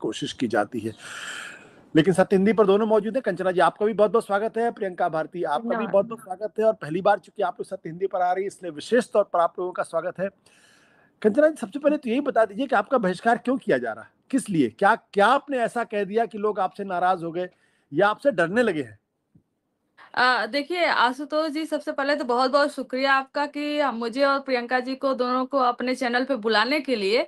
कोशिश की जाती है। लेकिन सत्य हिंदी पर दोनों मौजूद हैं। कंचना जी, आपका भी बहुत-बहुत स्वागत है। प्रियंका भारती, आपका भी धन्यवाद। बहुत-बहुत स्वागत है और पहली बार चूँकि आप लोग सत्य हिंदी पर आ रही हैं, इसलिए विशेष तौर पर आप लोगों का स्वागत है। कंचना जी, सबसे पहले तो यही बता दीजिए कि आपका बहिष्कार क्यों किया जा रहा है? किस लिए? क्या क्या आपने ऐसा कह दिया कि लोग आपसे नाराज़ हो गए या आपसे डरने लगे हैं? देखिए आशुतोष जी, सबसे पहले तो बहुत-बहुत शुक्रिया आपका कि मुझे और प्रियंका जी को दोनों को अपने चैनल पे बुलाने के लिए।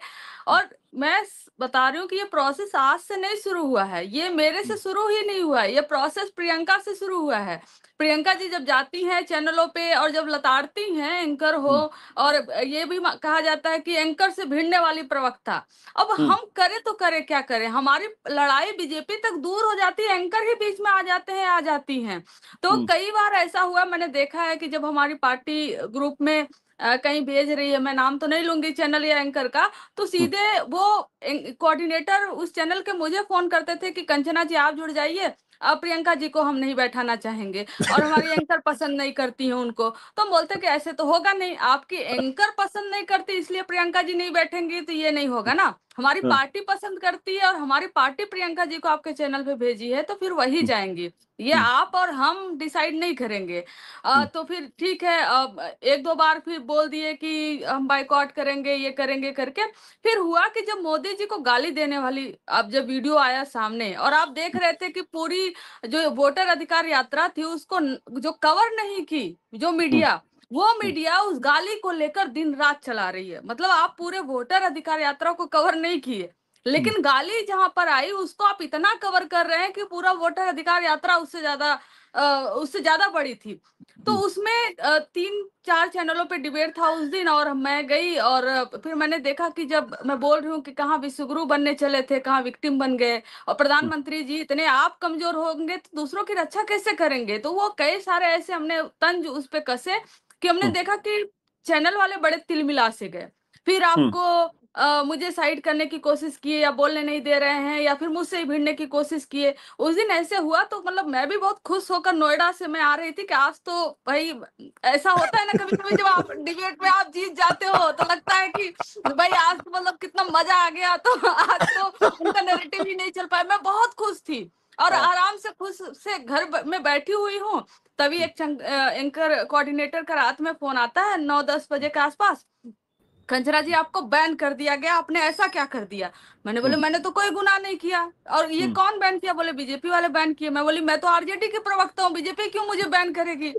और मैं बता रही हूँ कि ये प्रोसेस आज से नहीं शुरू हुआ है, ये मेरे से शुरू ही नहीं हुआ है, ये प्रोसेस प्रियंका से शुरू हुआ है। प्रियंका जी जब जाती हैं चैनलों पे और जब लताड़ती हैं एंकर हो, हुँ, और ये भी कहा जाता है कि एंकर से भिड़ने वाली प्रवक्ता। अब हुँ, हम करें तो करें क्या करें, हमारी लड़ाई बीजेपी तक दूर हो जाती है, एंकर ही बीच में आ जाते हैं, आ जाती हैं। तो हुँ, कई बार ऐसा हुआ, मैंने देखा है कि जब हमारी पार्टी ग्रुप में कहीं भेज रही है, मैं नाम तो नहीं लूंगी चैनल या एंकर का, तो हुँ, सीधे वो कोऑर्डिनेटर उस चैनल के मुझे फोन करते थे कि कंचना जी आप जुड़ जाइए, अब प्रियंका जी को हम नहीं बैठाना चाहेंगे और हमारी एंकर पसंद नहीं करती हैं उनको। तो हम बोलते कि ऐसे तो होगा नहीं, आपकी एंकर पसंद नहीं करती इसलिए प्रियंका जी नहीं बैठेंगी, तो ये नहीं होगा ना। हमारी हाँ, पार्टी पसंद करती है और हमारी पार्टी प्रियंका जी को आपके चैनल पे भेजी है, तो फिर वही हुँ, जाएंगी। ये हुँ, आप और हम डिसाइड नहीं करेंगे। हुँ, तो फिर ठीक है, अब एक दो बार फिर बोल दिए कि हम बाइकआउट करेंगे, ये करेंगे करके। फिर हुआ कि जब मोदी जी को गाली देने वाली अब जब वीडियो आया सामने और आप देख रहे थे कि पूरी जो वोटर अधिकार यात्रा थी उसको जो कवर नहीं की, जो हुँ, मीडिया, वो हुँ, मीडिया उस गाली को लेकर दिन रात चला रही है। मतलब आप पूरे वोटर अधिकार यात्रा को कवर नहीं किए, हुँ, लेकिन गाली जहां पर आई उसको आप इतना कवर कर रहे हैं कि पूरा वोटर अधिकार यात्रा उससे ज्यादा बड़ी थी। तो हुँ, उसमें 3-4 चैनलों पे डिबेट था उस दिन और मैं गई और फिर मैंने देखा कि जब मैं बोल रही हूँ कि कहाँ विश्वगुरु बनने चले थे, कहाँ विक्टिम बन गए, और हुँ, प्रधानमंत्री जी इतने आप कमजोर होंगे तो दूसरों की रक्षा कैसे करेंगे। तो वो कई सारे ऐसे हमने तंज उस पे कसे कि हमने हुँ, देखा कि चैनल वाले बड़े तिलमिला से गए। फिर हुँ, आपको मुझे साइड करने की कोशिश किए या बोलने नहीं दे रहे हैं या फिर मुझसे ही भिड़ने की कोशिश किए। उस दिन ऐसे हुआ तो मतलब मैं भी बहुत खुश होकर नोएडा से मैं आ रही थी कि आज तो भाई ऐसा होता है ना कभी-कभी जब आप डिबेट में आप जीत जाते हो तो लगता है कि भाई आज तो मतलब कितना मजा आ गया, तो आज तो उनका नैरेटिव ही नहीं चल पाया। मैं बहुत खुश थी और हाँ, आराम से खुश से में बैठी हुई हूँ। तभी एक एंकर कोऑर्डिनेटर का रात में फोन आता है 9-10 बजे के आसपास, कंचना जी आपको बैन कर दिया गया, आपने ऐसा क्या कर दिया। मैंने बोले हुँ, मैंने तो कोई गुनाह नहीं किया। और ये हुँ, कौन बैन किया, बोले बीजेपी वाले बैन किए। मैं बोली मैं तो आरजेडी की प्रवक्ता हूँ, बीजेपी क्यों मुझे बैन करेगी।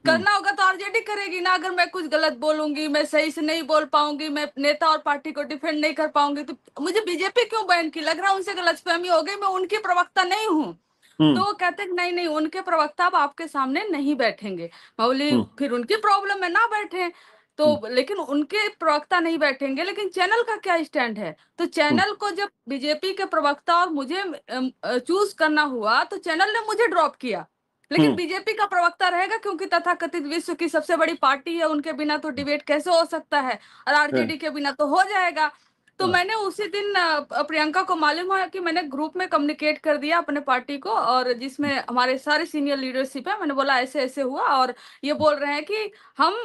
हुँ, करना होगा तो आरजेडी करेगी ना, अगर मैं कुछ गलत बोलूंगी, मैं सही से नहीं बोल पाऊंगी, मैं नेता और पार्टी को डिफेंड नहीं कर पाऊंगी, तो मुझे बीजेपी क्यों बैन की। लग रहा है उनसे गलतफहमी हो गई, मैं उनकी प्रवक्ता नहीं हूँ। हुँ, तो वो कहते हैं नहीं नहीं उनके प्रवक्ता अब आपके सामने नहीं बैठेंगे। मैं बोली हुँ, फिर उनकी प्रॉब्लम है ना बैठे, हुँ, तो लेकिन उनके प्रवक्ता नहीं बैठेंगे, लेकिन चैनल का क्या स्टैंड है। तो हुँ, चैनल को जब बीजेपी के प्रवक्ता और मुझे चूज करना हुआ तो चैनल ने मुझे ड्रॉप किया, लेकिन हुँ, बीजेपी का प्रवक्ता रहेगा क्योंकि तथाकथित विश्व की सबसे बड़ी पार्टी है, उनके बिना तो डिबेट कैसे हो सकता है, और हाँ, आरजेडी के बिना तो हो जाएगा। तो हाँ, मैंने उसी दिन प्रियंका को मालूम हुआ कि मैंने ग्रुप में कम्युनिकेट कर दिया अपने पार्टी को, और जिसमें हमारे सारे सीनियर लीडरशिप है, मैंने बोला ऐसे ऐसे हुआ और ये बोल रहे हैं कि हम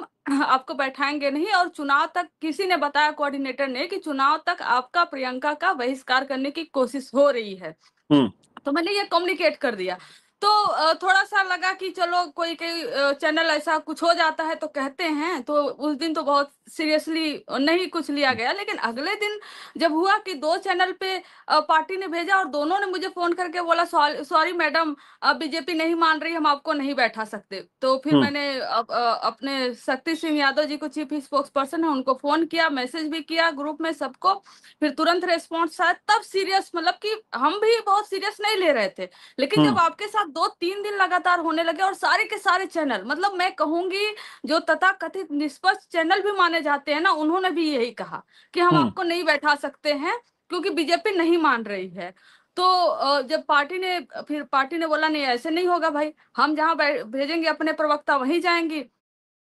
आपको बैठाएंगे नहीं, और चुनाव तक किसी ने बताया कोऑर्डिनेटर ने कि चुनाव तक आपका प्रियंका का बहिष्कार करने की कोशिश हो रही है। हुँ, तो मैंने ये कम्युनिकेट कर दिया। तो थोड़ा-सा लगा कि चलो कोई कोई चैनल ऐसा कुछ हो जाता है तो कहते हैं, तो उस दिन तो बहुत सीरियसली नहीं कुछ लिया गया। लेकिन अगले दिन जब हुआ कि 2 चैनल पे पार्टी ने भेजा और दोनों ने मुझे फ़ोन करके बोला सॉरी मैडम, बीजेपी नहीं मान रही, हम आपको नहीं बैठा सकते। तो फिर हुँ, मैंने अपने शक्ति सिंह यादव जी को चीफ स्पोक्स पर्सन है उनको फ़ोन किया, मैसेज भी किया ग्रुप में सबको। फिर तुरंत रिस्पॉन्स आया, तब सीरियस मतलब कि हम भी बहुत सीरियस नहीं ले रहे थे। लेकिन हुँ, जब आपके साथ 2-3 दिन लगातार होने लगे और सारे के सारे चैनल, मतलब मैं कहूँगी जो तथाकथित निष्पक्ष चैनल भी माने जाते हैं ना, उन्होंने भी यही कहा कि हम हुँ, आपको नहीं बैठा सकते हैं क्योंकि बीजेपी नहीं मान रही है। तो जब पार्टी ने बोला नहीं ऐसे नहीं होगा भाई, हम जहाँ भेजेंगे अपने प्रवक्ता वहीं जाएंगी।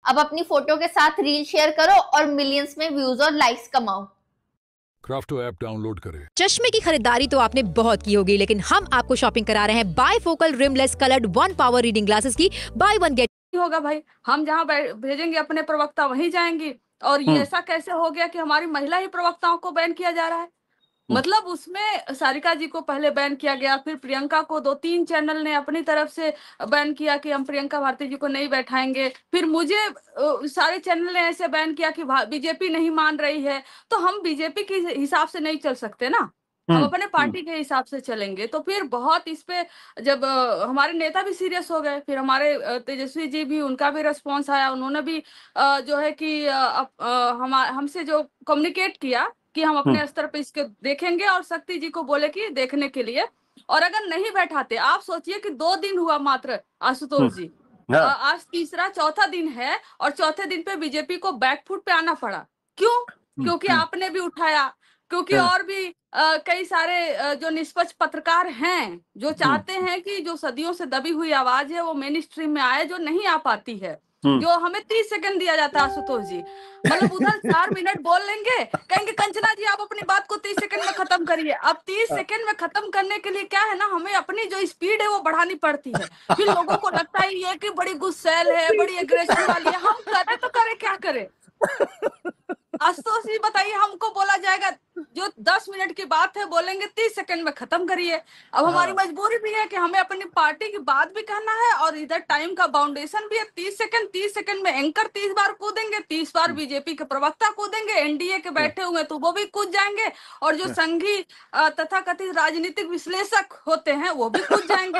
अब अपनी फोटो के साथ रील शेयर करो और मिलियंस में व्यूज और लाइक्स कमाओ। क्राफ्टो ऐप डाउनलोड करें। चश्मे की खरीदारी तो आपने बहुत की होगी, लेकिन हम आपको शॉपिंग करा रहे हैं bifocal rimless coloured 1 power reading glasses की बाय 1 गेट होगा भाई, हम जहाँ भेजेंगे अपने प्रवक्ता वहीं जाएंगी। और ये हुँ, ऐसा कैसे हो गया कि हमारी महिला ही प्रवक्ताओं को बैन किया जा रहा है। मतलब उसमें सारिका जी को पहले बैन किया गया, फिर प्रियंका को 2-3 चैनल ने अपनी तरफ से बैन किया कि हम प्रियंका भारती जी को नहीं बैठाएंगे, फिर मुझे सारे चैनल ने ऐसे बैन किया कि बीजेपी नहीं मान रही है। तो हम बीजेपी के हिसाब से नहीं चल सकते ना, हम अपने पार्टी के हिसाब से चलेंगे। तो फिर बहुत इस पे जब हमारे नेता भी सीरियस हो गए, फिर हमारे तेजस्वी जी भी, उनका भी रिस्पॉन्स आया, उन्होंने भी जो है कि हमसे जो कम्युनिकेट किया कि हम अपने स्तर पे इसके देखेंगे, और शक्ति जी को बोले कि देखने के लिए। और अगर नहीं बैठाते, आप सोचिए कि 2 दिन हुआ मात्र आशुतोष जी, आज तीसरा चौथा दिन है, और चौथे दिन पे बीजेपी को बैकफुट पे आना पड़ा। क्यों? क्योंकि आपने भी उठाया, क्योंकि और भी कई सारे जो निष्पक्ष पत्रकार हैं, जो चाहते हैं कि जो सदियों से दबी हुई आवाज है वो मेन स्ट्रीम में आए, जो नहीं आ पाती है, जो हमें 30 सेकंड दिया जाता है आशुतोष जी, मतलब उधर 4 मिनट बोल लेंगे, कहेंगे कंचना जी आप अपनी बात को 30 सेकंड में खत्म करिए। अब 30 सेकंड में खत्म करने के लिए क्या है ना, हमें अपनी जो स्पीड है वो बढ़ानी पड़ती है। फिर लोगों को लगता है ये कि बड़ी गुस्सैल है, बड़ी एग्रेशन वाली है, हम करे तो करे क्या करे। आशुतोष जी बताइए, हमको बोला जाएगा जो 10 मिनट की बात है बोलेंगे 30 सेकंड में खत्म करिए। अब हमारी मजबूरी भी है कि हमें अपनी पार्टी की बात भी कहना है, और इधर टाइम का बाउंडेशन भी है 30 सेकंड में एंकर 30 बार कूदेंगे, 30 बार बीजेपी के प्रवक्ता कूदेंगे, एनडीए के बैठे हुए तो वो भी कूद जाएंगे, और जो संघी तथा कथित राजनीतिक विश्लेषक होते हैं वो भी कूद जाएंगे।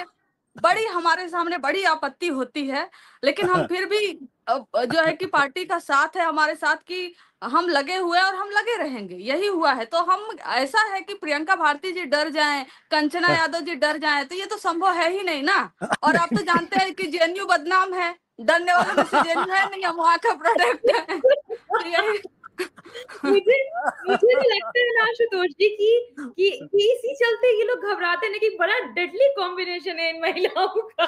बड़ी हमारे सामने बड़ी आपत्ति होती है, लेकिन हम फिर भी जो है कि पार्टी का साथ है हमारे साथ, कि हम लगे हुए और हम लगे रहेंगे, यही हुआ है। तो हम, ऐसा है कि प्रियंका भारती जी डर जाएं, कंचना यादव जी डर जाएं, तो ये तो संभव है ही नहीं ना। और आप तो जानते हैं कि जेएनयू बदनाम है, डरने वालों में से जेएनयू है नहीं, हम वहाँ का प्रोडक्ट है। तो यही मुझे मुझे भी लगता है ना आशुतोष जी कि इसी चलते ये लोग घबराते हैं कि बड़ा डेडली कॉम्बिनेशन है इन महिलाओं का।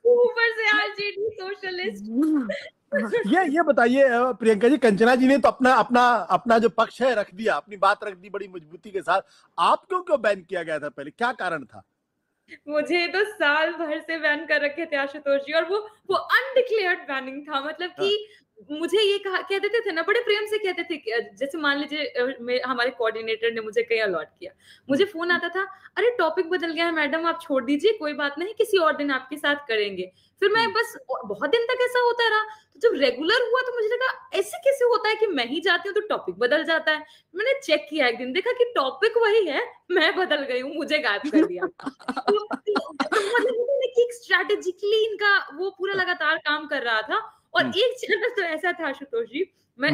ऊपर से आरजेडी सोशलिस्ट। ये बताइए प्रियंका जी, कंचना जी ने तो अपना जो पक्ष है रख दिया, अपनी बात रख दी बड़ी मजबूती के साथ, आप क्यों बैन किया गया था पहले, क्या कारण था? मुझे तो साल भर से बैन कर रखे थे आशुतोष जी, और वो अनडिक्लेयर्ड बैनिंग था। मतलब कि मुझे ये कह देते थे ना, बड़े प्रेम से कहते थे कि जैसे मान लीजिए हमारे कोऑर्डिनेटर ने मुझे कहीं अलॉट किया, मुझे फोन आता था, अरे टॉपिक बदल गया है मैडम, आप छोड़ दीजिए, कोई बात नहीं, किसी और दिन आपके साथ करेंगे। फिर मैं बस बहुत दिन तक ऐसा होता रहा, तो जब रेगुलर हुआ तो मुझे लगा ऐसे कैसे होता है कि मैं ही जाती हूँ तो टॉपिक बदल जाता है। मैंने चेक किया एक दिन, देखा कि टॉपिक वही है, मैं बदल गई हूँ, मुझे गायब कर दिया। एक स्ट्रेटेजिकली इनका वो पूरा लगातार काम कर रहा था। और एक चैनल तो ऐसा था आशुतोष जी, मैं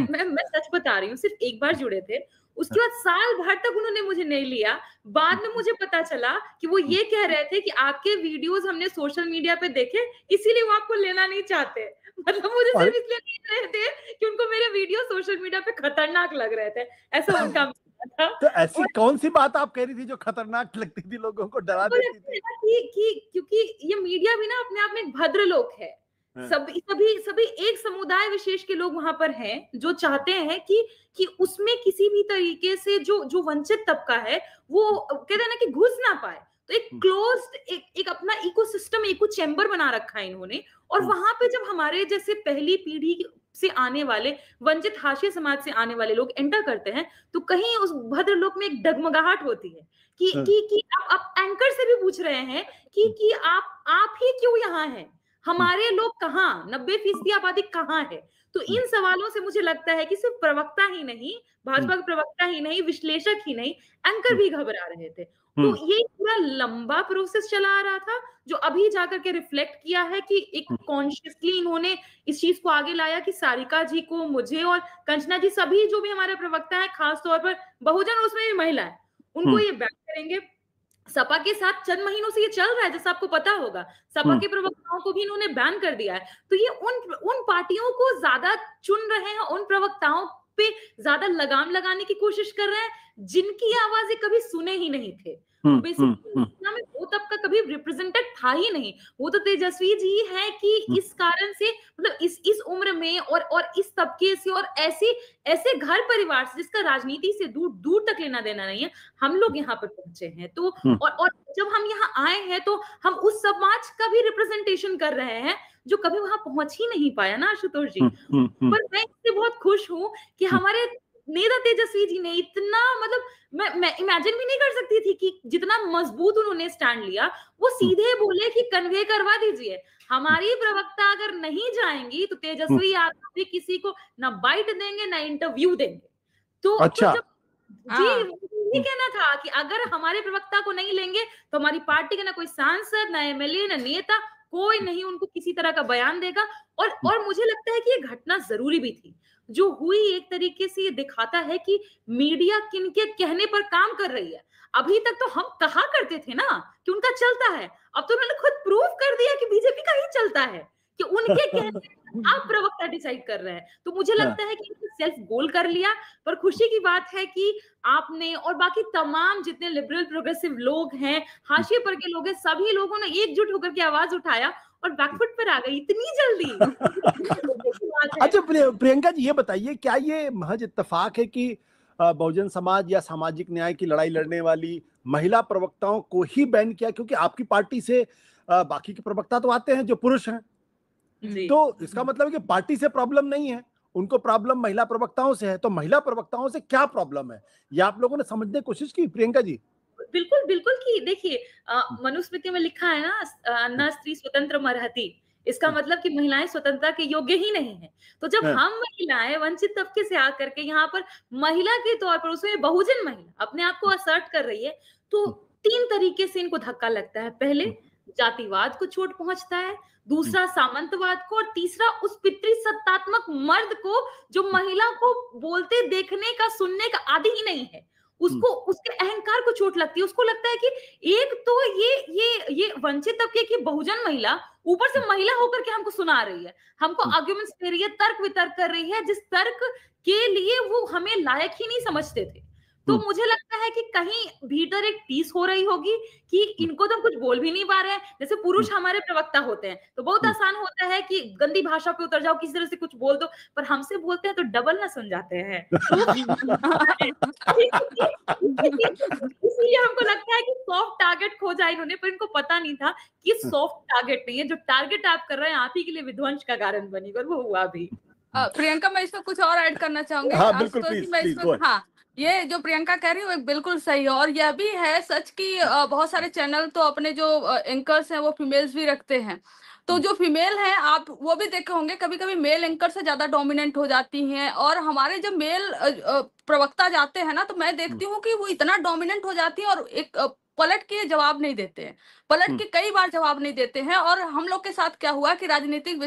सच बता रही हूँ, सिर्फ एक बार जुड़े थे, उसके बाद साल भर तक उन्होंने मुझे नहीं लिया। बाद में मुझे पता चला कि वो ये कह रहे थे कि आपके वीडियोस हमने सोशल मीडिया पे देखे, इसीलिए वो आपको लेना नहीं चाहते। मतलब मुझे सिर्फ इसलिए नहीं रहे थे कि उनको मेरे वीडियो सोशल मीडिया पे खतरनाक लग रहे थे, ऐसा उनका था। तो ऐसी कौन सी बात आप कह रही थी जो खतरनाक लगती थी, लोगों को डरा देती थी? क्योंकि ये मीडिया भी ना अपने आप में एक भद्र लोक है। सभी एक समुदाय विशेष के लोग वहां पर हैं जो चाहते हैं कि उसमें किसी भी तरीके से जो वंचित तबका है वो कहते हैं ना कि घुस ना पाए। तो एक क्लोज्ड एक अपना इकोसिस्टम, इको चैम्बर बना रखा है इन्होंने। और वहां पे जब हमारे जैसे पहली पीढ़ी से आने वाले वंचित हाशिया समाज से आने वाले लोग एंटर करते हैं, तो कहीं उस भद्र लोक में एक डगमगाहट होती है कि आप एंकर से भी पूछ रहे हैं कि आप ही क्यों यहाँ हैं, हमारे लोग कहाँ, 90% आबादी कहाँ है। तो इन सवालों से मुझे लगता है कि सिर्फ प्रवक्ता ही नहीं, भाजपा के प्रवक्ता ही नहीं, विश्लेषक ही नहीं, एंकर भी घबरा रहे थे। तो ये पूरा लंबा प्रोसेस चला आ रहा था, जो अभी जाकर के रिफ्लेक्ट किया है कि एक कॉन्शियसली इन्होंने इस चीज को आगे लाया कि सारिका जी को, मुझे और कंचना जी, सभी जो भी हमारे प्रवक्ता है, खास तौर पर बहुजन उसमें भी महिला है, उनको ये बैन करेंगे। सपा के साथ चंद महीनों से ये चल रहा है, जैसा आपको पता होगा, सपा के प्रवक्ताओं को भी इन्होंने बैन कर दिया है। तो ये उन पार्टियों को ज्यादा चुन रहे हैं, उन प्रवक्ताओं पे ज्यादा लगाम लगाने की कोशिश कर रहे हैं जिनकी आवाजें कभी सुने ही नहीं थे। में वो तबका कभी रिप्रेजेंटेड था ही नहीं। वो तो तेजस्वी जी है कि इस कारण से, मतलब इस उम्र में और इस तबके से और ऐसे घर परिवार से जिसका राजनीति से दूर तक लेना देना नहीं है, हम लोग यहाँ पर पहुंचे हैं। तो और जब हम यहाँ आए हैं तो हम उस समाज का भी रिप्रेजेंटेशन कर रहे हैं जो कभी वहां पहुंच ही नहीं पाया ना आशुतोष जी। पर मैं इससे बहुत खुश हूँ कि हमारे नेता तेजस्वी जी ने इतना, मतलब मैं इमेजिन भी नहीं कर सकती थी कि जितना मजबूत उन्होंने स्टैंड लिया। वो सीधे बोले कि कन्वे करवा दीजिए, हमारी प्रवक्ता अगर नहीं जाएंगी तो तेजस्वी यादव भी किसी को ना बाइट देंगे ना इंटरव्यू देंगे। तो अच्छा। जब जी ये कहना था कि अगर हमारे प्रवक्ता को नहीं लेंगे तो हमारी पार्टी का ना कोई सांसद, ना एमएलए, ना नेता, कोई नहीं उनको किसी तरह का बयान देगा। और मुझे लगता है कि ये घटना जरूरी भी थी। जो हुई एक तरीके से ये दिखाता है कि मीडिया किनके कहने पर काम कर रही है। अभी तक तो हम कहा करते थे ना कि उनका चलता है, अब तो उन्होंने खुद प्रूव कर दिया कि बीजेपी का ही चलता है, कि उनके कहने आप प्रवक्ता डिसाइड कर रहे हैं। तो मुझे लगता है कि सेल्फ गोल कर लिया। पर खुशी की बात है कि आपने और बाकी तमाम जितने लिबरल प्रोग्रेसिव लोग हैं, हाशिए पर के लोग हैं, सभी लोगों ने एकजुट होकर के आवाज उठाया और बैकफुट पर आ गई इतनी जल्दी। अच्छा प्रियंका जी, ये बताइए, क्या ये महज इत्तेफाक है कि बहुजन समाज या सामाजिक न्याय की लड़ाई लड़ने वाली महिला प्रवक्ताओं को ही बैन किया, क्योंकि आपकी पार्टी से बाकी के प्रवक्ता तो आते हैं जो पुरुष हैं, तो इसका मतलब है कि पार्टी से प्रॉब्लम नहीं है, उनको प्रॉब्लम महिला प्रवक्ताओं से है। तो महिला प्रवक्ताओं से क्या प्रॉब्लम है, ये आप लोगों ने समझने की कोशिश की प्रियंका जी? बिल्कुल बिल्कुल कि देखिए, मनुस्मृति में लिखा है ना, न स्त्री स्वतंत्र मरहति, इसका मतलब कि महिलाएं स्वतंत्रता के योग्य ही नहीं है। तो जब हम महिलाएं वंचित तबके से आकर के यहाँ पर महिला के तौर पर, उसमें बहुजन महिला अपने आप को असर्ट कर रही है, तो 3 तरीके से इनको धक्का लगता है। पहले जातिवाद को चोट पहुंचता है, दूसरा सामंतवाद को, और तीसरा उस पितृसत्तात्मक मर्द को जो महिला को बोलते देखने का, सुनने का आदि ही नहीं है, उसको, उसके अहंकार को चोट लगती है। उसको लगता है कि एक तो ये वंचित तबके की बहुजन महिला ऊपर से महिला होकर के हमको सुना रही है, हमको आर्गुमेंट्स दे रही है, तर्क वितर्क कर रही है, जिस तर्क के लिए वो हमें लायक ही नहीं समझते थे। तो मुझे लगता है कि कहीं भीतर एक टीस हो रही होगी कि इनको तो हम कुछ बोल भी नहीं पा रहे हैं। जैसे पुरुष हमारे प्रवक्ता होते हैं तो बहुत आसान होता है कि गंदी भाषा पे उतर जाओ, किसी तरह से कुछ बोल दो, पर हमसे बोलते हैं तो डबल ना सुन जाते हैं। इसलिए हमको लगता है कि सॉफ्ट टारगेट खोजा इन्होंने, पर इनको पता नहीं था कि सॉफ्ट टारगेट नहीं है, जो टारगेट आप कर रहे हैं आप ही के लिए विध्वंस का कारण बनी, और वो हुआ भी। प्रियंका, मैं इसमें कुछ और ऐड करना चाहूंगी। हाँ, बिल्कुल, प्लीज। हाँ, ये जो प्रियंका कह रही है वो बिल्कुल सही है, और यह भी है सच कि बहुत सारे चैनल तो अपने जो एंकर्स हैं वो फीमेल्स भी रखते हैं। तो जो फीमेल हैं, आप वो भी देखे होंगे, कभी कभी मेल एंकर से ज्यादा डोमिनेंट हो जाती हैं, और हमारे जब मेल प्रवक्ता जाते हैं ना, तो मैं देखती हूँ कि वो इतना डोमिनेंट हो जाती है और एक पलट के जवाब नहीं देते हैं, पलट के कई बार जवाब नहीं देते हैं। और हम लोग के साथ क्या हुआ कि राजनीतिक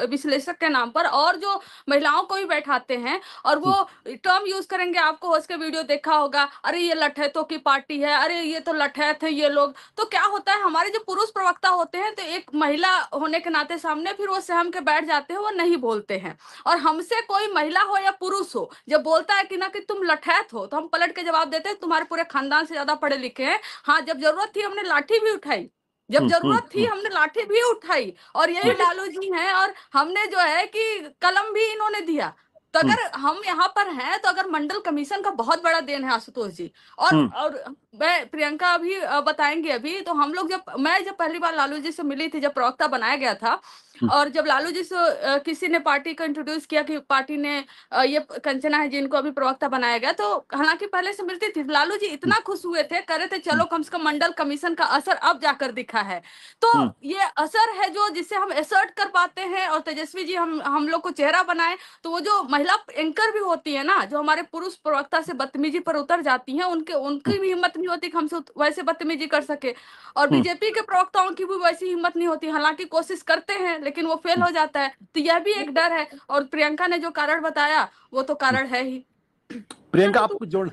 विश्लेषक के नाम पर और जो महिलाओं को भी बैठाते हैं, और वो टर्म यूज करेंगे, आपको हो उसके वीडियो देखा होगा, अरे ये लठैतों की पार्टी है, अरे ये तो लठैत है ये लोग। तो क्या होता है, हमारे जो पुरुष प्रवक्ता होते हैं तो एक महिला होने के नाते सामने फिर वो सहम के बैठ जाते हैं, वो नहीं बोलते हैं। और हमसे कोई महिला हो या पुरुष हो, जब बोलता है कि ना कि तुम लठैत हो, तो हम पलट के जवाब देते हैं तुम्हारे पूरे खानदान से ज्यादा पढ़े लिखे हैं। हाँ, जब जरूरत थी हमने लाठी भी उठाई, जब जरूरत थी हमने लाठी भी उठाई, और यही लालू जी हैं, और हमने जो है कि कलम भी इन्होंने दिया। तो अगर हम यहाँ पर हैं तो अगर मंडल कमीशन का बहुत बड़ा देन है आशुतोष जी, और मैं प्रियंका भी बताएंगे अभी। तो हम लोग मैं जब पहली बार लालू जी से मिली थी, जब प्रवक्ता बनाया गया था, और जब लालू जी से किसी ने पार्टी को इंट्रोड्यूस किया कि पार्टी ने ये कंचना है जिनको अभी प्रवक्ता बनाया गया, तो हालांकि पहले से मिलती थी, लालू जी इतना खुश हुए थे, कह रहे थे चलो कम से कम मंडल कमीशन का असर अब जाकर दिखा है। तो ये असर है जो जिससे हम असर्ट कर पाते हैं, और तेजस्वी जी हम लोग को चेहरा बनाए। तो वो जो महिला एंकर भी होती है ना, जो हमारे पुरुष प्रवक्ता से बदतमीजी पर उतर जाती हैं, उनकी भी हिम्मत नहीं होती कि हमसे वैसे बदतमीजी कर सके, और बीजेपी के प्रवक्ताओं की भी वैसी हिम्मत नहीं होती, हालांकि कोशिश करते हैं लेकिन वो फेल हो जाता है। तो यह भी एक डर है, और प्रियंका ने जो कारण बताया वो तो कारण है ही। प्रियंका, आपको जोड़,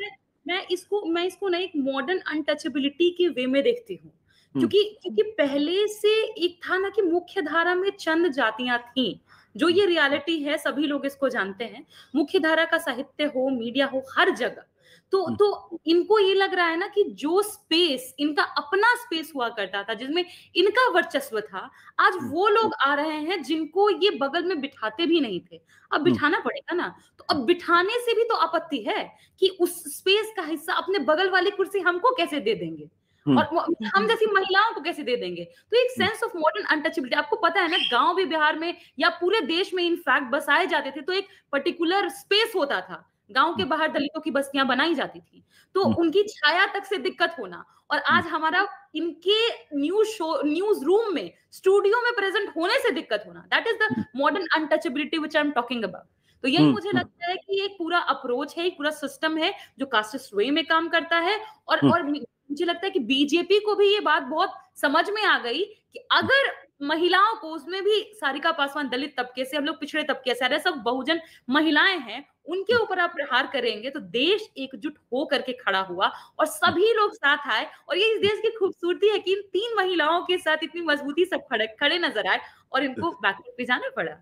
मैं इसको ना एक मॉडर्न अनटचेबिलिटी के वे में देखती हूँ, क्योंकि पहले से एक था ना कि मुख्य धारा में चंद जातियां थीं, जो ये रियलिटी है, सभी लोग इसको जानते हैं। मुख्य धारा का साहित्य हो, मीडिया हो, हर जगह तो इनको ये लग रहा है ना कि जो स्पेस इनका अपना स्पेस हुआ करता था, जिसमें इनका वर्चस्व था, आज वो लोग आ रहे हैं जिनको ये बगल में बिठाते भी नहीं थे, अब बिठाना पड़ेगा ना। तो अब बिठाने से भी तो आपत्ति है कि उस स्पेस का हिस्सा अपने बगल वाली कुर्सी हमको कैसे दे देंगे, और हम जैसी महिलाओं को कैसे दे देंगे। तो एक सेंस ऑफ मॉडर्न अनटचेबिलिटी, आपको पता है ना, गांव भी बिहार में या पूरे देश में इनफैक्ट बसाए जाते थे तो एक पर्टिकुलर स्पेस होता था गांव के बाहर दलितों की बस्तियां बनाई जाती थी, तो उनकी छाया तक से दिक्कत होना, और आज हमारा इनके न्यूज रूम में, स्टूडियो में प्रेजेंट होने से दिक्कत होना, that is the modern untouchability which I am talking about. तो यही मुझे लगता है कि एक पूरा अप्रोच है, एक पूरा सिस्टम है जो कास्टिस्ट वे में काम करता है, और मुझे लगता है कि बीजेपी को भी ये बात बहुत समझ में आ गई कि अगर महिलाओं को, उसमें भी सारिका पासवान दलित तबके से, हम लोग पिछड़े तबके से, सब बहुजन महिलाएं हैं, उनके ऊपर आप प्रहार करेंगे तो देश एकजुट हो करके खड़ा हुआ और सभी लोग साथ आए, और ये इस देश की खूबसूरती है कि इन 3 महिलाओं के साथ इतनी मजबूती से खड़े नजर आए और इनको बैकवर्ड पे जाना पड़ा।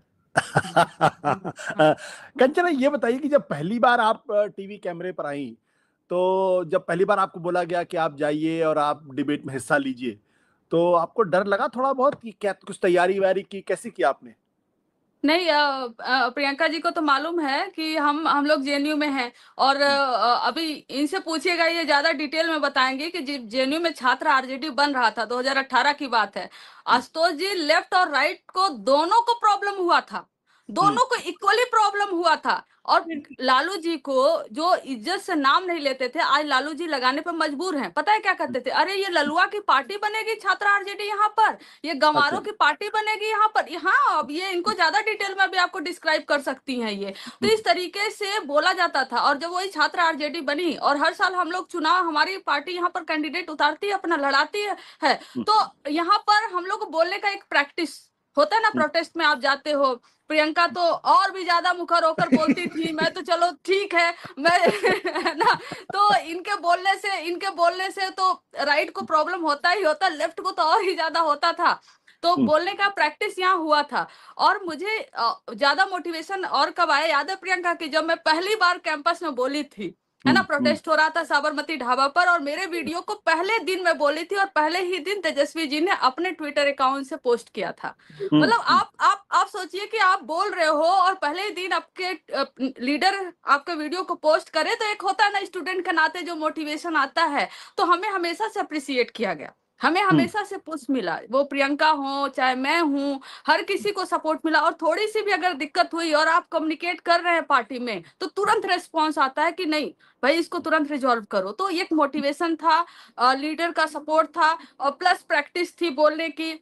कंचना, ये बताइए कि जब पहली बार आप टीवी कैमरे पर आई, तो जब पहली बार आपको बोला गया कि आप जाइए और आप डिबेट में हिस्सा लीजिए, तो आपको डर लगा थोड़ा बहुत कि क्या कुछ तैयारी वैयारी की, कैसे किया आपने? नहीं, प्रियंका जी को तो मालूम है कि हम लोग जेएनयू में हैं, और अभी इनसे पूछिएगा, ये ज्यादा डिटेल में बताएंगे कि जेएनयू में छात्र आरजेडी बन रहा था, 2018 की बात है। आशुतोष जी, लेफ्ट और राइट को दोनों को प्रॉब्लम हुआ था, दोनों को इक्वली प्रॉब्लम हुआ था, और लालू जी को जो इज्जत से नाम नहीं लेते थे, आज लालू जी लगाने पर मजबूर हैं। पता है क्या करते थे? अरे ये ललुआ की पार्टी बनेगी छात्र आरजेडी यहाँ पर, ये गंवारों की पार्टी बनेगी यहाँ पर। हाँ, अब ये इनको ज्यादा डिटेल में भी आपको डिस्क्राइब कर सकती हैं ये। तो इस तरीके से बोला जाता था, और जब वही छात्र आरजेडी बनी, और हर साल हम लोग चुनाव, हमारी पार्टी यहाँ पर कैंडिडेट उतारती है, अपना लड़ाती है, तो यहाँ पर हम लोग को बोलने का एक प्रैक्टिस होता है ना, प्रोटेस्ट में आप जाते हो। प्रियंका तो और भी ज्यादा मुखर होकर बोलती थी, मैं तो चलो ठीक है, मैं ना, तो इनके बोलने से तो राइट को प्रॉब्लम होता ही होता, लेफ्ट को तो और ही ज्यादा होता था। तो बोलने का प्रैक्टिस यहाँ हुआ था। और मुझे ज्यादा मोटिवेशन और कब आया याद है प्रियंका की, जब मैं पहली बार कैंपस में बोली थी, है ना, प्रोटेस्ट हो रहा था साबरमती ढाबा पर, और मेरे वीडियो को पहले दिन में बोली थी, और पहले ही दिन तेजस्वी जी ने अपने ट्विटर अकाउंट से पोस्ट किया था। मतलब आप सोचिए कि आप बोल रहे हो और पहले ही दिन आपके लीडर आपके वीडियो को पोस्ट करे, तो एक होता है ना स्टूडेंट के नाते जो मोटिवेशन आता है, तो हमें हमेशा से अप्रिशिएट किया गया, हमें हमेशा से पुश मिला, वो प्रियंका हो चाहे मैं हूँ, हर किसी को सपोर्ट मिला। और थोड़ी सी भी अगर दिक्कत हुई और आप कम्युनिकेट कर रहे हैं पार्टी में, तो तुरंत रेस्पॉन्स आता है कि नहीं भाई, इसको तुरंत रिजॉल्व करो। तो एक मोटिवेशन था, लीडर का सपोर्ट था, और प्लस प्रैक्टिस थी बोलने की,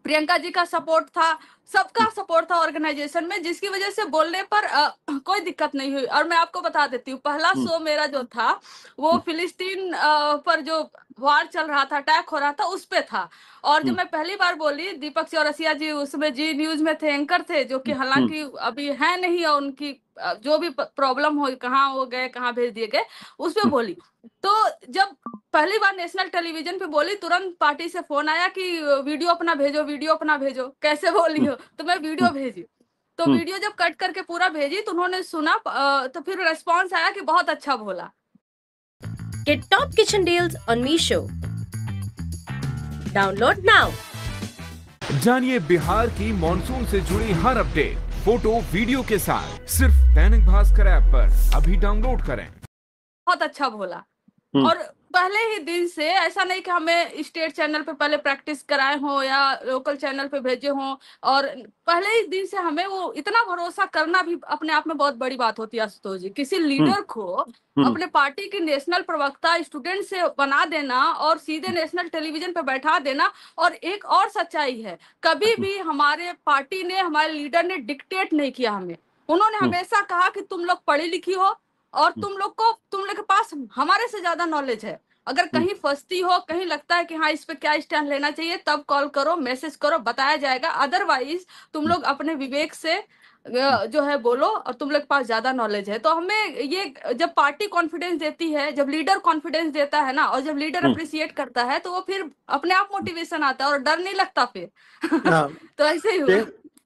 प्रियंका जी का सपोर्ट था, सबका सपोर्ट था ऑर्गेनाइजेशन में, जिसकी वजह से बोलने पर कोई दिक्कत नहीं हुई। और मैं आपको बता देती हूँ, पहला शो मेरा जो था वो फिलिस्तीन पर जो वार चल रहा था, अटैक हो रहा था, उस पे था। और जब मैं पहली बार बोली, दीपक चौरसिया जी उसमें जी न्यूज में थे, एंकर थे, जो कि हालांकि अभी है नहीं, और उनकी जो भी प्रॉब्लम हो, कहाँ हो गए, कहाँ भेज दिए गए, उस पे बोली। तो जब पहली बार नेशनल टेलीविजन पे बोली, तुरंत पार्टी से फोन आया कि वीडियो अपना भेजो, वीडियो अपना भेजो, कैसे बोली हो? तो मैं वीडियो भेजी। तो वीडियो जब कट करके पूरा भेजी, तो उन्होंने सुना, तो फिर रेस्पॉन्स आया कि बहुत अच्छा बोला। Get top kitchen deals on Meesho. Download now. जानिए बिहार की मॉनसून से जुड़ी हर अपडेट फोटो वीडियो के साथ सिर्फ दैनिक भास्कर ऐप पर अभी डाउनलोड करें। बहुत अच्छा बोला। और पहले ही दिन से, ऐसा नहीं कि हमें स्टेट चैनल पे पहले प्रैक्टिस कराए हो या लोकल चैनल पे भेजे हो, और पहले ही दिन से हमें वो इतना भरोसा करना भी अपने आप में बहुत बड़ी बात होती है आशुतोष जी। किसी लीडर को अपने पार्टी की नेशनल प्रवक्ता स्टूडेंट से बना देना और सीधे नेशनल टेलीविजन पे बैठा देना। और एक और सच्चाई है, कभी भी हमारे पार्टी ने, हमारे लीडर ने डिक्टेट नहीं किया हमें। उन्होंने हमेशा कहा कि तुम लोग पढ़ी लिखी हो और तुम लोग के पास हमारे से ज्यादा नॉलेज है, अगर कहीं फंसती हो, कहीं लगता है कि हाँ इस पे क्या स्टैंड लेना चाहिए, तब कॉल करो, मैसेज करो, बताया जाएगा। अदरवाइज तुम लोग अपने विवेक से जो है बोलो, और तुम लोग के पास ज्यादा नॉलेज है। तो हमें ये, जब पार्टी कॉन्फिडेंस देती है, जब लीडर कॉन्फिडेंस देता है ना, और जब लीडर अप्रिशिएट करता है, तो वो फिर अपने आप मोटिवेशन आता है और डर नहीं लगता फिर। तो ऐसे ही हुआ।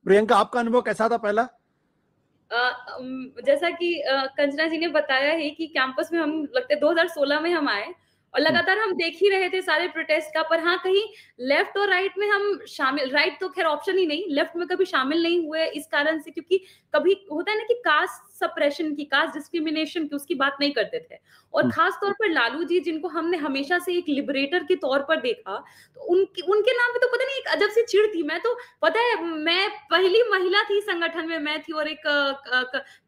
प्रियंका, आपका अनुभव कैसा था पहला? जैसा कि कंचना जी ने बताया है कि कैंपस में हम लगते 2016 में हम आए, और लगातार हम देख ही रहे थे सारे प्रोटेस्ट का, पर हाँ कहीं लेफ्ट और राइट में हम शामिल, राइट तो खैर ऑप्शन ही नहीं, लेफ्ट में कभी शामिल नहीं हुए, इस कारण से क्योंकि कभी होता है ना कि कास्ट सप्रेशन की, कास्ट डिस्क्रिमिनेशन की, उसकी बात नहीं करते थे। और खास तौर पर लालू जी, जिनको हमने हमेशा से एक लिबरेटर के तौर पर देखा, तो उनके नाम पे तो पता नहीं एक अजब सी चिढ़ थी। मैं तो पता है, मैं पहली महिला थी संगठन में, मैं थी और एक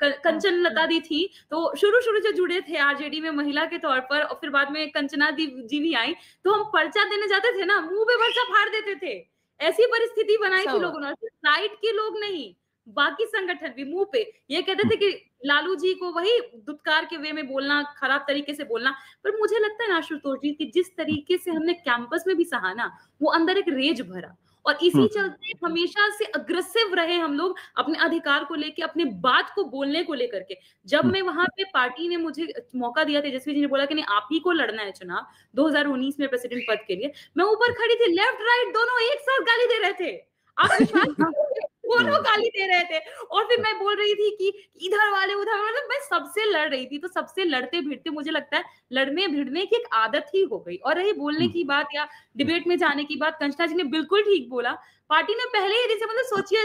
कंचन लता दी थी, तो शुरू से जुड़े थे आरजेडी में महिला के तौर पर, और फिर बाद में कंचना दी जी भी आई, तो हम पर्चा देने जाते थे ना, मुंह पे पर्चा फाड़ देते थे। ऐसी परिस्थिति बनाई थी लोगों ने, साइड के लोग नहीं, बाकी संगठन भी मुंह पे ये कहते थे कि लालू जी को वही दुत्कार के वे में बोलना, खराब तरीके से बोलना। पर मुझे लगता है ना आशुतोष जी, कि जिस तरीके से हमने कैंपस में भी सहा ना, वो अंदर एक रेज भरा, और इसी चलते हमेशा से अग्रेसिव रहे हम लोग अपने अधिकार को लेके, अपने बात को बोलने को लेकर के। जब मैं वहां पे, पार्टी ने मुझे मौका दिया, तेजस्वी जी ने बोला कि नहीं आप ही को लड़ना है चुनाव 2019 में प्रेसिडेंट पद के लिए, मैं ऊपर खड़ी थी, लेफ्ट राइट दोनों एक साथ गाली दे रहे थे, आप विश्वास दोनों गाली दे रहे थे। और फिर मैं बोल रही थी कि इधर वाले उधर वाले, मैं सबसे लड़ रही थी। तो सबसे लड़ते भिड़ते मुझे लगता है लड़ने भिड़ने की एक आदत ही हो गई। और रही बोलने की बात या डिबेट में जाने की बात, कंचना जी ने बिल्कुल ठीक बोला। पार्टी ने पहले ही, जैसे मतलब सोचिए,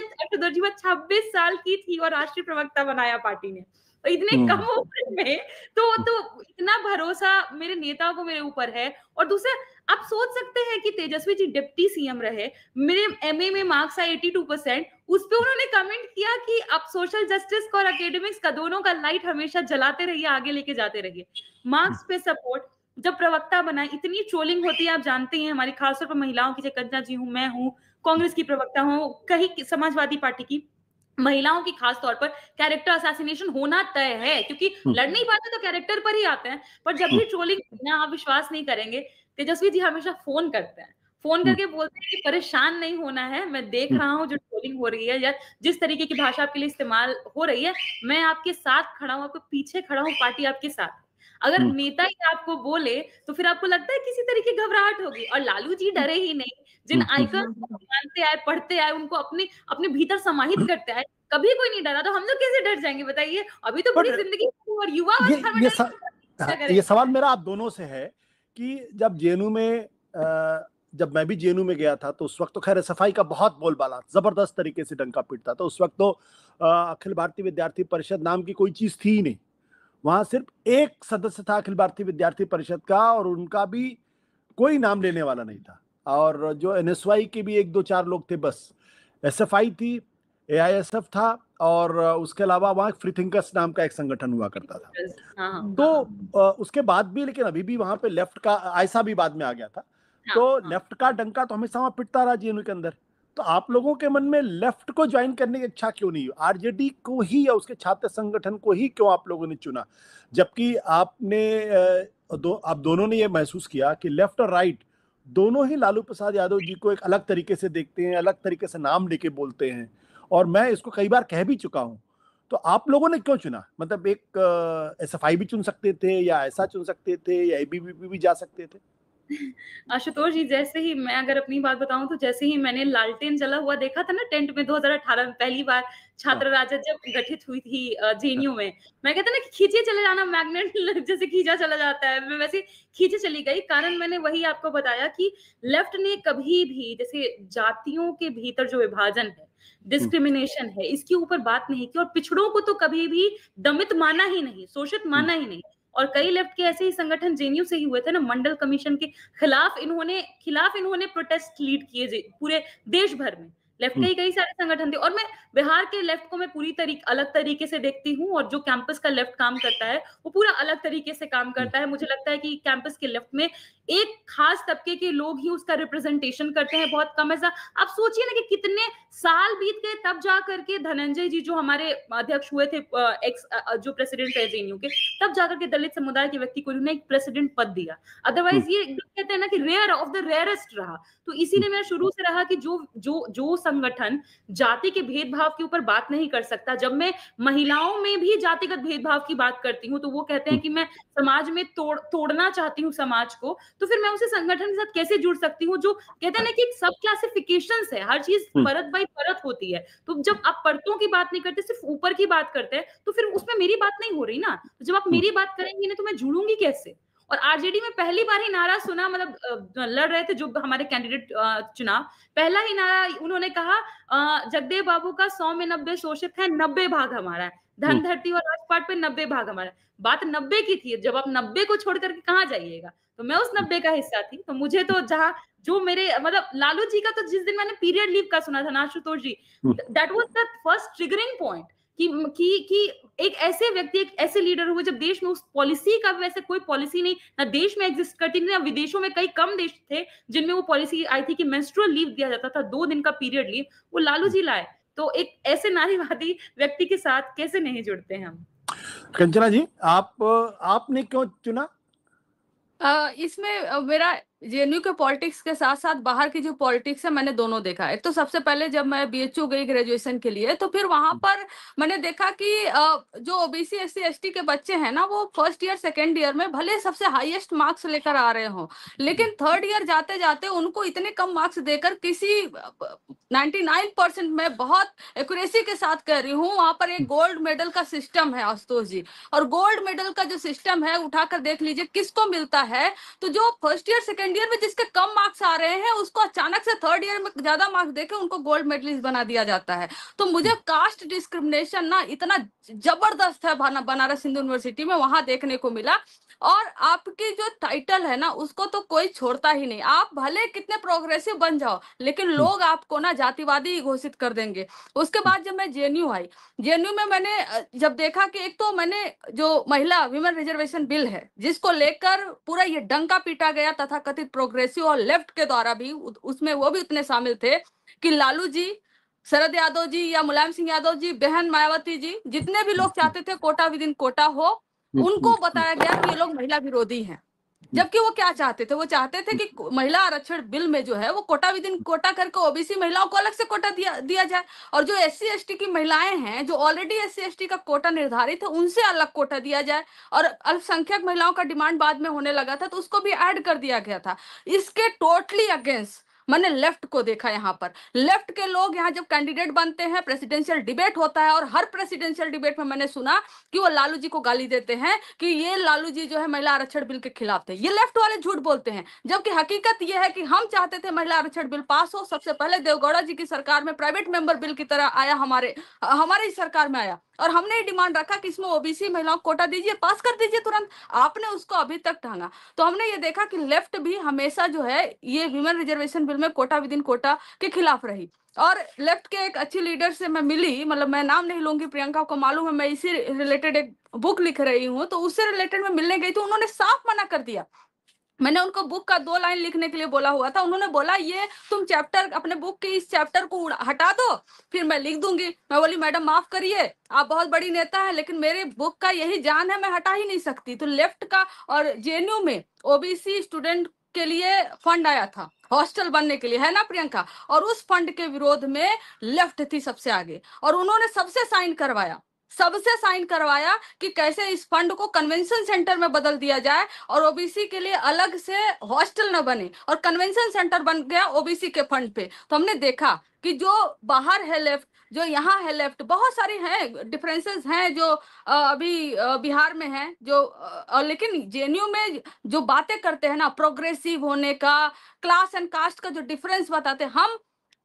26 साल की थी और राष्ट्रीय प्रवक्ता बनाया पार्टी ने, तो इतने कम उम्र में तो इतना भरोसा मेरे नेता को मेरे ऊपर है। और दूसरा, आप सोच सकते हैं कि तेजस्वी जी डिप्टी सीएम रहे, मेरे एमए में मार्क्स आए 82%, उस पे उन्होंने कमेंट किया कि आप सोशल जस्टिस का और एकेडमिक्स का दोनों का लाइट हमेशा जलाते रहिए, आगे लेके जाते रहिए। मार्क्स पे सपोर्ट, जब प्रवक्ता बनाए, इतनी ट्रोलिंग होती है, आप जानते हैं हमारी, खासतौर पर महिलाओं की, चाहे कंचना जी हूँ, मैं हूँ, कांग्रेस की प्रवक्ता हूँ, कहीं समाजवादी पार्टी की, महिलाओं की खास तौर पर कैरेक्टर असैसिनेशन होना तय है, क्योंकि लड़ नहीं पाते तो कैरेक्टर पर ही आते हैं। पर जब भी ट्रोलिंग ना, आप विश्वास नहीं करेंगे, तेजस्वी जी हमेशा फोन करते हैं, फोन करके बोलते हैं कि परेशान नहीं होना है, मैं देख रहा हूँ जो ट्रोलिंग हो रही है या जिस तरीके की भाषा आपके लिए इस्तेमाल हो रही है, मैं आपके साथ खड़ा हूँ, आपके पीछे खड़ा हूँ, पार्टी आपके साथ। अगर नेता ही आपको बोले तो फिर आपको लगता है किसी तरीके की घबराहट होगी। और लालू जी डरे ही नहीं, जिन आइकन को मानते आए, पढ़ते आए, उनको अपने भीतर समाहित करते आए, कभी कोई नहीं डरा, तो हम लोग कैसे डर जाएंगे बताइए? अभी तो पूरी जिंदगी और युवा ये सवाल मेरा आप दोनों से है कि जब जेएनयू में, जब मैं भी जेएनयू में गया था, तो उस वक्त तो खैर सफाई का बहुत बोलबाला, जबरदस्त तरीके से डंका पीटता था। उस वक्त तो अखिल भारतीय विद्यार्थी परिषद नाम की कोई चीज थी ही नहीं, वहां सिर्फ एक सदस्य था अखिल भारतीय विद्यार्थी परिषद का, और उनका भी कोई नाम लेने वाला नहीं था। और जो एनएसवाई के भी 1-2-4 लोग थे बस। एसएफआई थी, एआईएसएफ था, और उसके अलावा वहाँ फ्री थिंकर्स नाम का एक संगठन हुआ करता था। तो उसके बाद भी, लेकिन अभी भी वहां पे लेफ्ट का, ऐसा भी बाद में आ गया था, तो लेफ्ट का डंका तो हमेशा वहां पिटता रहा जेएनयू के अंदर। तो आप लोगों के मन में लेफ्ट को ज्वाइन करने की इच्छा क्यों नहीं? आरजेडी को ही या उसके छात्र संगठन को ही क्यों आप लोगों ने चुना? जबकि आप दोनों ने ये महसूस किया कि लेफ्ट और राइट दोनों ही लालू प्रसाद यादव जी को एक अलग तरीके से देखते हैं, अलग तरीके से नाम लेके बोलते हैं, और मैं इसको कई बार कह भी चुका हूं। तो आप लोगों ने क्यों चुना? मतलब एक एसएफआई भी चुन सकते थे, या ऐसा चुन सकते थे, या एबीवीपी भी जा सकते थे। आशुतोष जी, जैसे ही मैं अगर अपनी बात बताऊं, तो जैसे ही मैंने लालटेन जला हुआ देखा था ना टेंट में 2018 में, पहली बार छात्र राजद जब गठित हुई थी जेएनयू में, मैं कहता ना कि खींचे चले जाना, मैग्नेट जैसे खींचा चला जाता है, मैं वैसे खींचे चली गई। कारण मैंने वही आपको बताया कि लेफ्ट ने कभी भी, जैसे जातियों के भीतर जो विभाजन है, डिस्क्रिमिनेशन है, इसके ऊपर बात नहीं की, और पिछड़ों को तो कभी भी दमित माना ही नहीं, शोषित माना ही नहीं। और कई लेफ्ट के ऐसे ही संगठन जेएनयू से ही हुए थे ना, मंडल कमीशन के खिलाफ इन्होंने प्रोटेस्ट लीड किए पूरे देश भर में। लेफ्ट के ही कई सारे संगठन थे, और मैं बिहार के लेफ्ट को मैं पूरी अलग तरीके से देखती हूँ, और जो कैंपस का लेफ्ट काम करता है वो पूरा अलग तरीके से काम करता है। मुझे लगता है कि कैंपस के लेफ्ट में एक खास तबके के लोग ही उसका रिप्रेजेंटेशन करते हैं, बहुत कम ऐसा। आप सोचिए ना कि कितने साल बीत गए तब जा करके धनंजय जी, जो हमारे अध्यक्ष हुए थे, जो प्रेसिडेंट है जेएनयू के, तब जाकर के दलित समुदाय के व्यक्ति को उन्होंने एक प्रेसिडेंट पद दिया। अदरवाइज ये कहते हैं ना कि रेयर ऑफ द रेयरेस्ट रहा। तो इसीलिए मैं शुरू से रहा कि जो संगठन जाति के भेदभाव के ऊपर बात नहीं कर सकता, जब मैं महिलाओं में भी जातिगत भेदभाव की बात करती हूँ, तो वो कहते हैं कि मैं समाज में तोड़ना चाहती हूँ समाज को, तो फिर मैं उसे संगठन के साथ कैसे जुड़ सकती हूँ? जो कहते हैं ना कि एक सब क्लासिफिकेशंस है, हर चीज परत बाई परत होती है। तो जब आप परतों की बात नहीं करते, सिर्फ ऊपर की बात करते हैं, तो फिर उसमें मेरी बात नहीं हो रही ना। तो जब आप मेरी बात करेंगे ना, तो मैं जुड़ूंगी कैसे? और आरजेडी में पहली बार ही नारा सुना, मतलब लड़ रहे थे जो हमारे कैंडिडेट चुनाव, पहला ही नारा उन्होंने कहा जगदेव बाबू का 100 में 90 शोषित है, 90 भाग हमारा है, धन धरती और राजपाट पे 90 भाग हमारा है। बात 90 की थी, जब आप 90 को छोड़ करके कहाँ जाइएगा, तो मैं उस 90 का हिस्सा थी। तो मुझे तो जहाँ जो मेरे मतलब लालू जी का तो जिस दिन मैंने पीरियड लीव का सुना था ना Ashutosh ji, that was the first triggering point कि एक ऐसे व्यक्ति, एक ऐसे लीडर हुए जब देश में उस पॉलिसी का वैसे कोई पॉलिसी नहीं, ना देश में एग्जिस्ट करती थी, ना विदेशों में कई कम देश थे जिनमें वो पॉलिसी आई थी कि मेंस्ट्रुअल लीव दिया जाता था, 2 दिन का पीरियड लीव, वो लालू जी लाए। तो एक ऐसे नारीवादी व्यक्ति के साथ कैसे नहीं जुड़ते हैं हम। कंचना जी, आपने क्यों चुना? इसमें मेरा जेएनयू के पॉलिटिक्स के साथ साथ बाहर की जो पॉलिटिक्स है मैंने दोनों देखा है। तो सबसे पहले जब मैं बीएचयू गई ग्रेजुएशन के लिए, तो फिर वहां पर मैंने देखा कि जो ओबीसी एससी एसटी के बच्चे हैं ना, वो फर्स्ट ईयर सेकेंड ईयर में भले सबसे हाईएस्ट मार्क्स लेकर आ रहे हो, लेकिन थर्ड ईयर जाते जाते उनको इतने कम मार्क्स देकर किसी 99% में बहुत एक्यूरेसी के साथ कह रही हूँ, वहां पर एक गोल्ड मेडल का सिस्टम है आशुतोष जी। और गोल्ड मेडल का जो सिस्टम है उठाकर देख लीजिए किसको मिलता है, तो जो फर्स्ट ईयर सेकेंड ईयर में जिसके कम मार्क्स आ रहे हैं उसको अचानक से थर्ड ईयर में ज्यादा मार्क्स देके उनको गोल्ड मेडलिस्ट बना दिया जाता है। तो मुझे कास्ट डिस्क्रिमिनेशन ना इतना जबरदस्त है बनारस हिंदू यूनिवर्सिटी में वहां देखने को मिला। और आपकी जो टाइटल है ना उसको तो कोई छोड़ता ही नहीं, आप भले कितने प्रोग्रेसिव बन जाओ लेकिन लोग आपको ना जातिवादी घोषित कर देंगे। उसके बाद जब मैं जेएनयू आई, जेएनयू में मैंने जब देखा कि एक तो मैंने जो महिला विमेन रिजर्वेशन बिल है जिसको लेकर पूरा ये डंका पीटा गया तथा कथित प्रोग्रेसिव और लेफ्ट के द्वारा भी, उसमें वो भी उतने शामिल थे कि लालू जी, शरद यादव जी या मुलायम सिंह यादव जी, बहन मायावती जी, जितने भी लोग चाहते थे कोटा विद इन कोटा हो, उनको बताया गया कि ये लोग महिला विरोधी हैं। जबकि वो क्या चाहते थे, वो चाहते थे कि महिला आरक्षण बिल में जो है वो कोटा विद इन कोटा करके ओबीसी महिलाओं को अलग से कोटा दिया जाए, और जो एससी एसटी की महिलाएं हैं जो ऑलरेडी एससी एसटी का कोटा निर्धारित है उनसे अलग कोटा दिया जाए, और अल्पसंख्यक महिलाओं का डिमांड बाद में होने लगा था तो उसको भी ऐड कर दिया गया था। इसके टोटली अगेंस्ट मैंने लेफ्ट को देखा। यहाँ पर लेफ्ट के लोग यहाँ जब कैंडिडेट बनते हैं, प्रेसिडेंशियल डिबेट होता है, और हर प्रेसिडेंशियल डिबेट में मैंने सुना कि वो लालू जी को गाली देते हैं कि ये लालू जी जो है महिला आरक्षण बिल के खिलाफ थे। ये लेफ्ट वाले झूठ बोलते हैं, जबकि हकीकत ये है कि हम चाहते थे महिला आरक्षण बिल पास हो। सबसे पहले देवगौड़ा जी की सरकार में प्राइवेट मेंबर बिल की तरह आया, हमारे सरकार में आया, और हमने ये डिमांड रखा कि इसमें ओबीसी महिलाओं को कोटा दीजिए, पास कर दीजिए तुरंत। आपने उसको अभी तक टांगा। तो हमने ये देखा कि लेफ्ट भी हमेशा जो है ये विमेन रिजर्वेशन बिल में कोटा विद इन कोटा के खिलाफ रही। और लेफ्ट के एक अच्छी लीडर से मैं मिली, मतलब मैं नाम नहीं लूंगी, प्रियंका को मालूम है मैं इसी रिलेटेड एक बुक लिख रही हूँ, तो उससे रिलेटेड मैं मिलने गई तो उन्होंने साफ मना कर दिया। मैंने उनको बुक का 2 लाइन लिखने के लिए बोला हुआ था, उन्होंने बोला ये तुम चैप्टर अपने बुक के इस चैप्टर को हटा दो फिर मैं लिख दूंगी। मैं बोली मैडम माफ करिए, आप बहुत बड़ी नेता है लेकिन मेरे बुक का यही जान है, मैं हटा ही नहीं सकती। तो लेफ्ट का, और जेएनयू में ओबीसी स्टूडेंट के लिए फंड आया था हॉस्टल बनने के लिए, है ना प्रियंका, और उस फंड के विरोध में लेफ्ट थी सबसे आगे, और उन्होंने सबसे साइन करवाया कि कैसे इस फंड को कन्वेंशन सेंटर में बदल दिया जाए और ओबीसी के लिए अलग से हॉस्टल न बने, और कन्वेंशन सेंटर बन गया ओबीसी के फंड पे। तो हमने देखा कि जो बाहर है लेफ्ट, जो यहाँ है लेफ्ट, बहुत सारी हैं डिफरेंसेस हैं जो अभी बिहार में हैं जो लेकिन जेएनयू में जो बातें करते हैं ना प्रोग्रेसिव होने का, क्लास एंड कास्ट का जो डिफरेंस बताते हैं,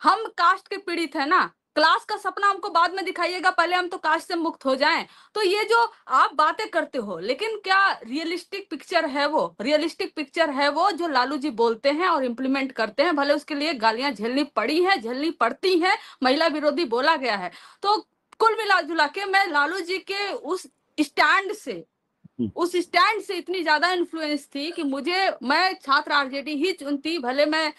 हम कास्ट के पीड़ित है ना, क्लास का सपना हमको बाद में दिखाइएगा, पहले हम तो कास्ट से मुक्त हो जाएं। तो ये जो आप बातें करते हो, लेकिन क्या रियलिस्टिक पिक्चर है वो जो लालू जी बोलते हैं और इम्प्लीमेंट करते हैं, भले उसके लिए गालियां झेलनी पड़ती हैं, महिला विरोधी बोला गया है। तो कुल मिला जुला के मैं लालू जी के उस स्टैंड से इतनी ज्यादा इन्फ्लुएंस थी कि मैं छात्र आरजेडी ही चुनती, भले मैं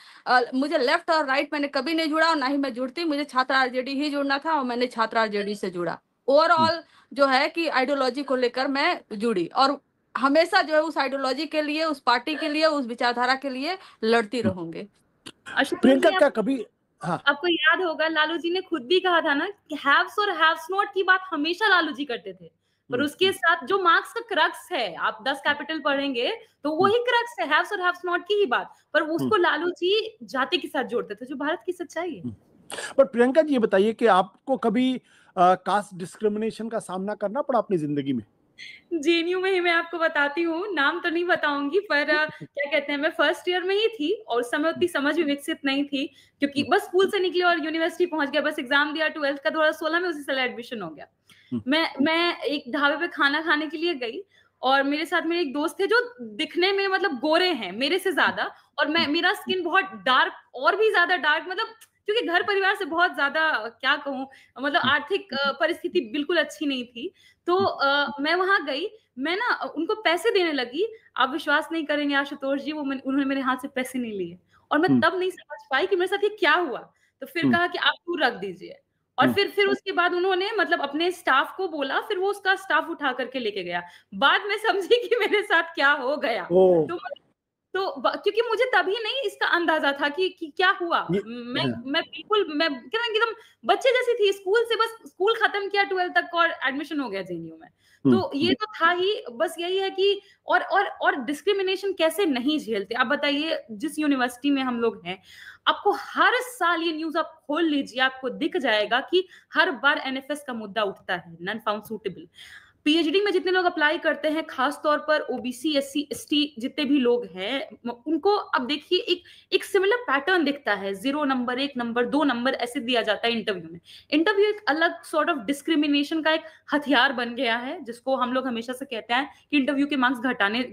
मुझे लेफ्ट और राइट मैंने कभी नहीं जुड़ा और ना ही मैं जुड़ती, मुझे छात्र आरजेडी ही जुड़ना था और मैंने छात्र आरजेडी से जुड़ा। ओवरऑल जो है कि आइडियोलॉजी को लेकर मैं जुड़ी और हमेशा जो है उस आइडियोलॉजी के लिए, उस पार्टी के लिए, उस विचारधारा के लिए लड़ती रहूंगी। प्रियंका क्या कभी आपको याद होगा लालू जी ने खुद भी कहा था ना कि हैव्स और हैव्स नॉट की बात हमेशा लालू जी करते थे, पर उसके साथ जो मार्क्स का क्रक्स है, आप 10 कैपिटल पढ़ेंगे तो वही क्रक्स है, हैव्स और हैव्स नॉट की ही बात, पर उसको लालू जी जाति के साथ जोड़ते थे, जो भारत की सच्चाई है। पर प्रियंका जी ये बताइए कि आपको कभी कास्ट डिस्क्रिमिनेशन का सामना करना पड़ा अपनी जिंदगी में? जेएनयू में ही मैं आपको बताती हूँ, नाम तो नहीं बताऊंगी, पर क्या कहते हैं, मैं फर्स्ट ईयर में ही थी और उस समय उतनी समझ भी विकसित नहीं थी, क्योंकि बस स्कूल से निकले और यूनिवर्सिटी पहुंच गया, बस एग्जाम दिया 12th का 2016 में, उसी साल एडमिशन हो गया। मैं एक ढाबे पे खाना खाने के लिए गई और मेरे साथ मेरे एक दोस्त थे जो दिखने में मतलब गोरे हैं मेरे से ज्यादा, और मेरा स्किन बहुत डार्क, और भी ज्यादा डार्क, मतलब क्योंकि घर परिवार से बहुत ज्यादा, क्या कहूँ, मतलब आर्थिक परिस्थिति बिल्कुल अच्छी नहीं थी। तो मैं वहां गई, मैं ना उनको पैसे देने लगी। आप विश्वास नहीं करेंगे आशुतोष जी, उन्होंने मेरे हाथ से पैसे नहीं लिए, और मैं तब नहीं समझ पाई कि मेरे साथ ये क्या हुआ। तो फिर कहा कि आप दूर रख दीजिए, और फिर उसके बाद उन्होंने मतलब अपने स्टाफ को बोला, फिर वो उसका स्टाफ उठा करके लेके गया। बाद में समझी कि मेरे साथ क्या हो गया। क्योंकि मुझे तभी नहीं इसका अंदाजा था कि क्या हुआ। मैं बिल्कुल, मैं एकदम बच्चे जैसी थी, स्कूल से बस स्कूल खत्म किया 12th तक और एडमिशन हो गया जेएनयू में। तो ये तो था ही, बस यही है कि और डिस्क्रिमिनेशन कैसे नहीं झेलते। आप बताइए, जिस यूनिवर्सिटी में हम लोग हैं, आपको हर साल ये न्यूज आप खोल लीजिए, आपको दिख जाएगा कि हर बार एनएफएस का मुद्दा उठता है, नॉन फाउंड सूटेबल। पीएचडी में जितने लोग अप्लाई करते हैं, खास तौर पर ओबीसी, एससी, एसटी जितने भी लोग हैं, उनको अब देखिए एक सिमिलर पैटर्न दिखता है। 0 नंबर, 1 नंबर, 2 नंबर ऐसे दिया जाता है इंटरव्यू में। इंटरव्यू एक अलग सॉर्ट ऑफ डिस्क्रिमिनेशन का एक हथियार बन गया है, जिसको हम लोग हमेशा से कहते हैं कि इंटरव्यू के मार्क्स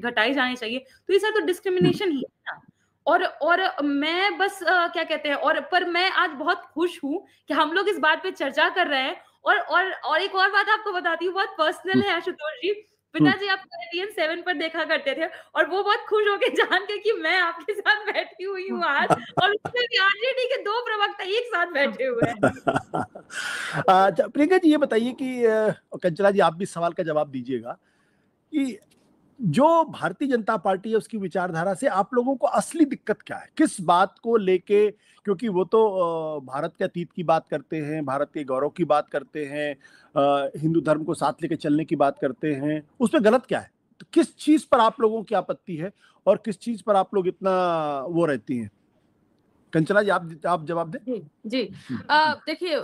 घटाए जाने चाहिए। तो ये सब तो डिस्क्रिमिनेशन ही है ना। और मैं बस क्या कहते हैं, और मैं आज बहुत खुश हूं कि हम लोग इस बात पे चर्चा कर रहे हैं। और एक और बात आपको बताती हूँ, बहुत पर्सनल है आशुतोष जी। पिताजी आपको एटीएन 7 पर देखा करते थे, और वो बहुत खुश होके जान के कि मैं आपके साथ बैठी हुई हूँ आज, और उसमें भी आरजेडी के 2 प्रवक्ता एक साथ बैठे हुए हैं। अच्छा प्रियंका जी, ये बताइए कि कंचना जी, आप भी सवाल का जवाब दीजिएगा कि जो भारतीय जनता पार्टी है उसकी विचारधारा से आप लोगों को असली दिक्कत क्या है, किस बात को लेके? क्योंकि वो तो भारत के अतीत की बात करते हैं, भारत के गौरव की बात करते हैं, हिंदू धर्म को साथ लेके चलने की बात करते हैं, उसमें गलत क्या है? तो किस चीज पर आप लोगों की आपत्ति है और किस चीज पर आप लोग इतना वो रहती हैं? कंचना जी, आप जवाब दें। जी देखिए,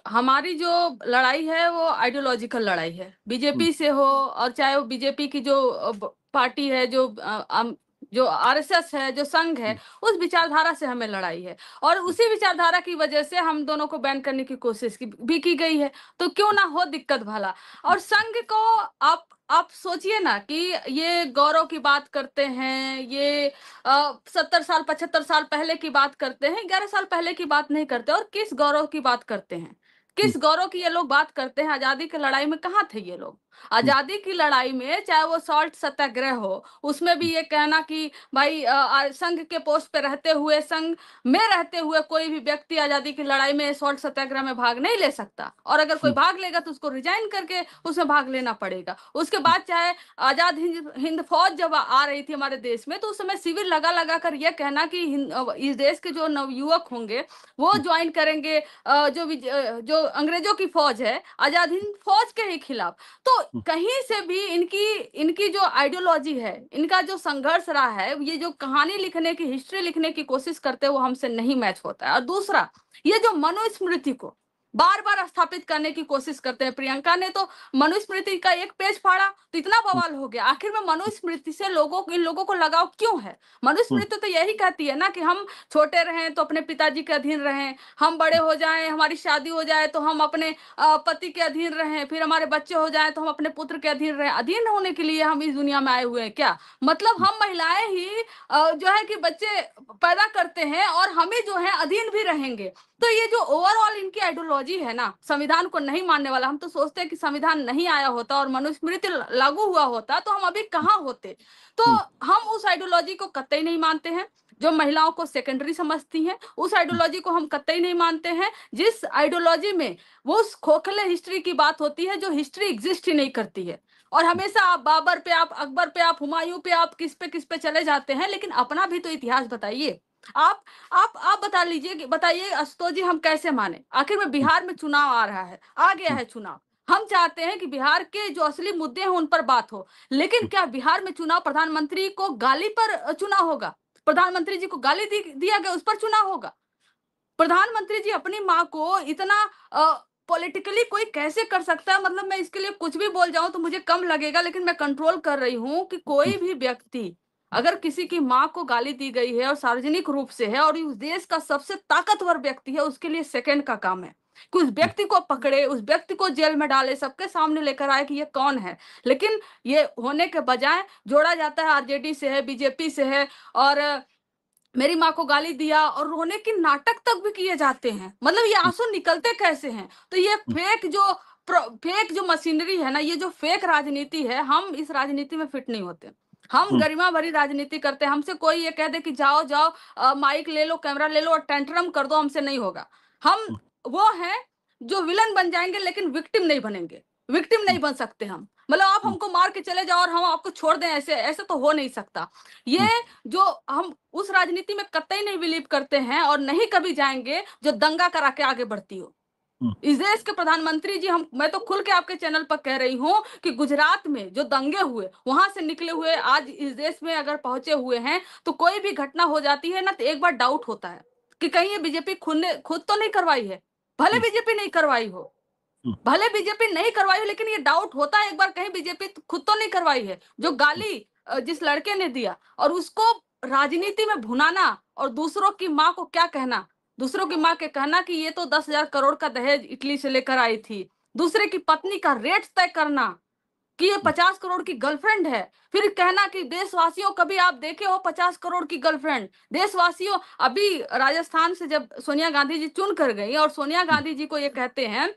हमारी जो लड़ाई है वो आइडियोलॉजिकल लड़ाई है, बीजेपी से हो, और चाहे वो बीजेपी की जो पार्टी है, जो आरएसएस है, जो संघ है, उस विचारधारा से हमें लड़ाई है। और उसी विचारधारा की वजह से हम दोनों को बैन करने की कोशिश भी की गई है। तो क्यों ना हो दिक्कत भला। और संघ को आप सोचिए ना कि ये गौरव की बात करते हैं, ये 70 साल 75 साल पहले की बात करते हैं, 11 साल पहले की बात नहीं करते। और किस गौरव की बात करते हैं, किस गौरव की ये लोग बात करते हैं? आजादी की लड़ाई में कहाँ थे ये लोग? आजादी की लड़ाई में चाहे वो सॉल्ट सत्याग्रह हो, उसमें भी ये कहना कि भाई संघ के पोस्ट पे रहते हुए, संघ में रहते हुए कोई भी व्यक्ति आजादी की लड़ाई में सॉल्ट सत्याग्रह में भाग नहीं ले सकता, और अगर कोई भाग लेगा तो उसको रिजाइन करके उसमें भाग लेना पड़ेगा। उसके बाद चाहे आजाद हिंद फौज जब आ रही थी हमारे देश में, तो उस समय शिविर लगा कर यह कहना कि इस देश के जो नवयुवक होंगे वो ज्वाइन करेंगे जो अंग्रेजों की फौज है, आजाद हिंद फौज के ही खिलाफ। तो कहीं से भी इनकी जो आइडियोलॉजी है, इनका जो संघर्ष रहा है, ये जो कहानी लिखने की, हिस्ट्री लिखने की कोशिश करते हैं, वो हमसे नहीं मैच होता है। और दूसरा, ये जो मनुस्मृति को बार बार स्थापित करने की कोशिश करते हैं। प्रियंका ने तो मनुस्मृति का एक पेज फाड़ा तो इतना बवाल हो गया। आखिर में मनुस्मृति से इन लोगों को लगाव क्यों है? मनुस्मृति तो यही कहती है ना कि हम छोटे रहें तो अपने पिताजी के अधीन रहें, हम बड़े हो जाएं, हमारी शादी हो जाए तो हम अपने पति के अधीन रहें, फिर हमारे बच्चे हो जाए तो हम अपने पुत्र के अधीन रहें। अधीन होने के लिए हम इस दुनिया में आए हुए हैं क्या? मतलब हम महिलाएं ही जो है कि बच्चे पैदा करते हैं और हम ही जो है अधीन भी रहेंगे। तो ये जो ओवरऑल इनकी आइडियोलॉजी है ना, संविधान को नहीं मानने वाला। हम तो सोचते हैं कि संविधान नहीं आया होता और मनुस्मृति लागू हुआ होता तो हम अभी कहाँ होते। तो हम उस आइडियोलॉजी को कतई नहीं मानते हैं जो महिलाओं को सेकेंडरी समझती हैं। उस आइडियोलॉजी को हम कतई नहीं मानते हैं जिस आइडियोलॉजी में वो उस खोखले हिस्ट्री की बात होती है जो हिस्ट्री एग्जिस्ट ही नहीं करती है। और हमेशा आप बाबर पे, आप अकबर पे, आप हुमायूं पे, आप किस पे चले जाते हैं, लेकिन अपना भी तो इतिहास बताइए। आप बता लीजिए, बताइए आशुतोष जी, हम कैसे माने? आखिर में बिहार में चुनाव आ रहा है, आ गया है चुनाव। हम चाहते हैं कि बिहार के जो असली मुद्दे हैं उन पर बात हो, लेकिन क्या बिहार में चुनाव प्रधानमंत्री को गाली पर चुनाव होगा? प्रधानमंत्री जी को गाली दिया गया उस पर चुनाव होगा? प्रधानमंत्री जी अपनी माँ को इतना पॉलिटिकली कोई कैसे कर सकता है, मतलब मैं इसके लिए कुछ भी बोल जाऊं तो मुझे कम लगेगा, लेकिन मैं कंट्रोल कर रही हूँ कि कोई भी व्यक्ति अगर किसी की माँ को गाली दी गई है और सार्वजनिक रूप से है और उस देश का सबसे ताकतवर व्यक्ति है, उसके लिए सेकंड का काम है कि उस व्यक्ति को पकड़े, उस व्यक्ति को जेल में डाले, सबके सामने लेकर आए कि ये कौन है। लेकिन ये होने के बजाय जोड़ा जाता है आरजेडी से है, बीजेपी से है, और मेरी माँ को गाली दिया और रोने के नाटक तक भी किए जाते हैं। मतलब ये आंसू निकलते कैसे हैं? तो ये फेक जो मशीनरी है ना, ये जो फेक राजनीति है, हम इस राजनीति में फिट नहीं होते। हम गरिमा भरी राजनीति करते हैं। हमसे कोई ये कह दे कि जाओ जाओ माइक ले लो, कैमरा ले लो और टेंट्रम कर दो, हमसे नहीं होगा। हम वो हैं जो विलन बन जाएंगे लेकिन विक्टिम नहीं बनेंगे, विक्टिम नहीं बन सकते हम। मतलब आप हमको मार के चले जाओ और हम आपको छोड़ दें, ऐसे ऐसे तो हो नहीं सकता। ये जो हम उस राजनीति में कतई नहीं बिलीव करते हैं और नहीं कभी जाएंगे जो दंगा करा के आगे बढ़ती हो। इस देश के प्रधानमंत्री जी, मैं तो खुल के आपके चैनल पर कह रही हूँ कि गुजरात में जो दंगे हुए, वहां से निकले हुए आज इस देश में अगर पहुंचे हुए हैं, तो कोई भी घटना हो जाती है ना तो एक बार डाउट होता है कि कहीं ये बीजेपी खुद तो नहीं करवाई है। भले बीजेपी नहीं करवाई हो, लेकिन ये डाउट होता है एक बार, कहीं बीजेपी खुद तो नहीं करवाई है। जो गाली जिस लड़के ने दिया और उसको राजनीति में भुनाना और दूसरों की माँ को क्या कहना, दूसरों की माँ के कहना कि ये तो 10,000 करोड़ का दहेज इटली से लेकर आई थी, दूसरे की पत्नी का रेट तय करना कि ये 50 करोड़ की गर्लफ्रेंड है, फिर कहना कि देशवासियों कभी आप देखे हो 50 करोड़ की गर्लफ्रेंड। देशवासियों, अभी राजस्थान से जब सोनिया गांधी जी चुन कर गई और सोनिया गांधी जी को ये कहते हैं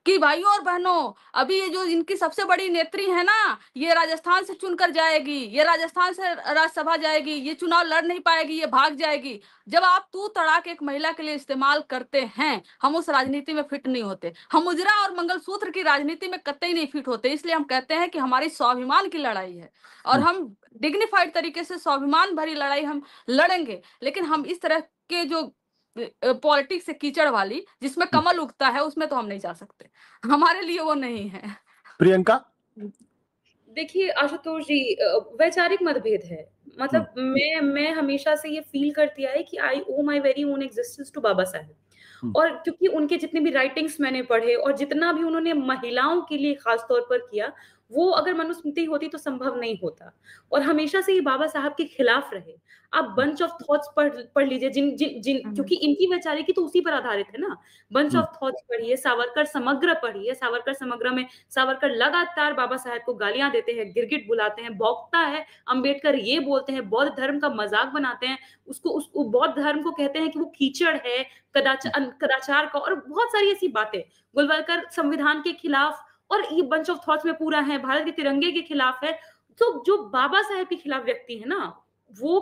कि भाइयों और बहनों, अभी ये जो इनकी सबसे बड़ी नेत्री है ना, ये राजस्थान से चुनकर जाएगी, ये राजस्थान से राज्यसभा जाएगी, ये चुनाव लड़ नहीं पाएगी, ये भाग जाएगी। जब आप तू तड़ाक एक महिला के लिए इस्तेमाल करते हैं, हम उस राजनीति में फिट नहीं होते। हम उजरा और मंगलसूत्र की राजनीति में कतई नहीं फिट होते। इसलिए हम कहते हैं कि हमारी स्वाभिमान की लड़ाई है और हम डिग्निफाइड तरीके से स्वाभिमान भरी लड़ाई हम लड़ेंगे। लेकिन हम इस तरह के जो पॉलिटिक्स से कीचड़ वाली जिसमें कमल उगता है, उसमें तो हम नहीं जा सकते। हमारे लिए वो नहीं है। प्रियंका, देखिए आशुतोष जी, वैचारिक मतभेद है। मतलब मैं हमेशा से ये फील करती आई कि I owe my very own existence to Baba Saheb, और क्योंकि उनके जितने भी राइटिंग्स मैंने पढ़े और जितना भी उन्होंने महिलाओं के लिए खास तौर पर किया, वो अगर मनुस्मृति होती तो संभव नहीं होता। और हमेशा से ये बाबा साहब के खिलाफ रहे। आप बंच ऑफ थॉट्स पढ़ लीजिए, क्योंकि इनकी वैचारिकी तो उसी पर आधारित है ना। बंच ऑफ थॉट्स पढ़िए, सावरकर समग्र पढ़िए। सावरकर समग्र में सावरकर लगातार बाबा साहब को गालियां देते हैं, गिरगिट बुलाते हैं, बौखता है। अंबेडकर ये बोलते हैं, बौद्ध धर्म का मजाक बनाते हैं, उसको बौद्ध धर्म को कहते हैं कि वो कीचड़ है, कदाचार का, और बहुत सारी ऐसी बातें। गोलवलकर संविधान के खिलाफ, और ये बंच ऑफ थॉट्स में पूरा है, भारत के तिरंगे के खिलाफ है। तो जो बाबा साहेब के खिलाफ व्यक्ति है ना, वो